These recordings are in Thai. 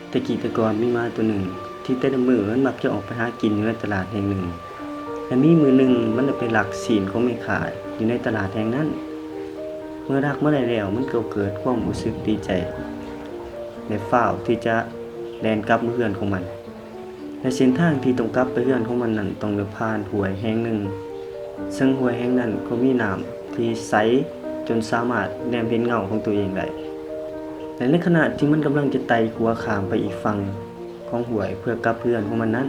แต่กี้แต่ก่อนมีม้าตัวหนึ่งที่แต่ละมื้อมันมักจะออกไปหากินอยู่ในตลาดแห่งหนึ่งและมีมื้อหนึ่งมันได้ไปลักศีลของแม่ค้าอยู่ในตลาดแห่งนั้นเมื่อลักมาได้แล้วมันก็เกิดความรู้สึกดีใจและฟ้าวที่จะแล่นกลับมาเรือนของมันและเส้นทางที่ต้องกลับไปเรือนของมันนั้นต้องเดินผ่านห้วยแห่งหนึ่งซึ่งห้วยแห่งนั้นก็มีน้ำที่ใสจนสามารถแนมเห็นเงาของตัวเองได้และในขณะที่มันกำลังจะไต่หัวข้ามไปอีกฝั่งของห้วยเพื่อกลับเรือนของมันนั้น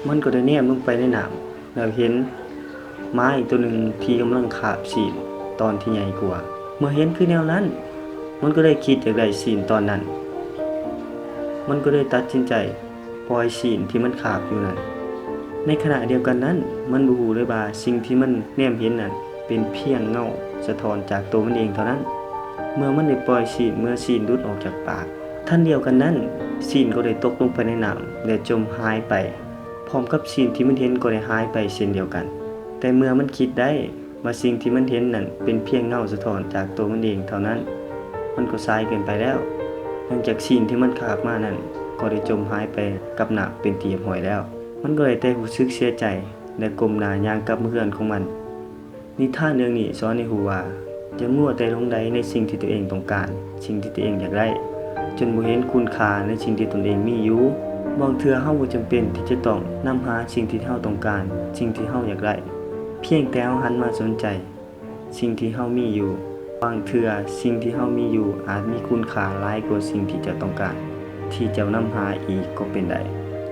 มันก็ได้แนมลงไปในน้ำแล้วเห็นม้าอีกตัวหนึ่งที่กำลังคาบศีลตอนที่ใหญ่กว่าเมื่อเห็นคือแนวนั้นมันก็ได้คิดอยากได้ศีลตอนนั้นมันก็ได้ตัดสินใจปล่อยศีลที่มันคาบอยู่นั้นในขณะเดียวกันนั้นมันบ่ฮู้เลยว่าสิ่งที่มันแนมเห็นนั้นเป็นเพียงเงาสะท้อนจากตัวมันเองเท่านั้นเมื่อมันได้ปล่อยศีลเมื่อศีลหลุดออกจากปากทันเดียวกันนั้นศีลก็ได้ตกลงไปในน้ำและจมหายไปพร้อมกับศีลที่มันเห็นก็ได้หายไปเช่นเดียวกันแต่เมื่อมันคิดได้ว่าสิ่งที่มันเห็นนั้นเป็นเพียงเงาสะท้อนจากตัวมันเองเท่านั้นมันก็สายเกินไปแล้วเนื่องจากศีลที่มันคาบมานั้นก็ได้จมหายไปกับน้ำเป็นที่เรียบร้อยแล้วมันก็เลยแต่รู้สึกเสียใจและก้มหน้าย่างกลับเรือนของมันนิทานเรื่องนี้สอนให้รู้ว่าอย่ามัวแต่หลงใหลในสิ่งที่ตัวเองต้องการสิ่งที่ตัวเองอยากได้จนบ่เห็นคุณค่าในสิ่งที่ตนเองมีอยู่บางเทื่อเฮาบ่จำเป็นที่จะต้องนำหาสิ่งที่เฮาต้องการสิ่งที่เฮาอยากได้เพียงแต่เฮาหันมาสนใจสิ่งที่เฮามีอยู่บางเทื่อสิ่งที่เฮามีอยู่อาจมีคุณค่าหลายกว่าสิ่งที่เจ้าต้องการที่เจ้านำหาอีกก็เป็นได้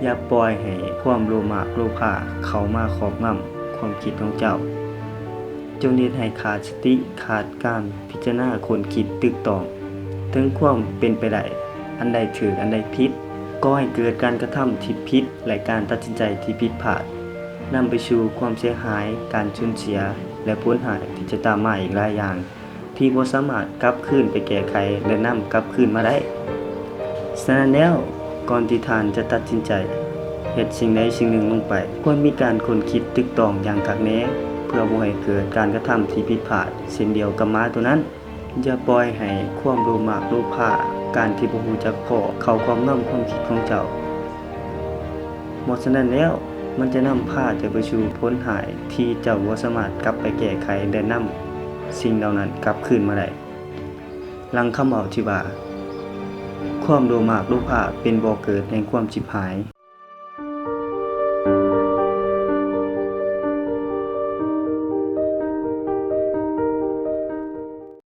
อย่าปล่อยให้ความโลภโลภะเข้ามาครอบงำความคิดของเจ้าจงเฮ็ดให้ขาดสติขาดการพิจารณาคนคิดตึกตองถึงความเป็นไปได้อันใดถูกอันใดผิดก็ให้เกิดการกระทำที่ผิดและการตัดสินใจที่ผิดพลาดนำไปสู่ความเสียหายการสูญเสียและผลหายที่จะตามมาอีกหลายอย่างที่บ่สามารถกลับคืนไปแก้ไขและนำกลับคืนมาได้ฉะนั้นแล้วก่อนที่ท่านจะตัดสินใจเฮ็ดสิ่งใดสิ่งหนึ่งลงไปควรมีการค้นคิดตึกตองอย่างคักแน่เพื่อบ่ให้เกิดการกระทำที่ผิดพลาดเช่นเดียวกับม้าตัวนั้นอย่าปล่อยให้ความโลภโลภะการที่บ่รู้จักพอเข้าความนำความคิดของเจ้าหมดฉะนั้นแล้วมันจะนำพาเจ้าไปสู่ผลหายที่เจ้าบ่สามารถกลับไปแก้ไขและนำสิ่งเหล่านั้นกลับคืนมาได้หลังคำเว้าที่ว่าความโลภโลภะเป็นบ่อเกิดแห่งความชิบหาย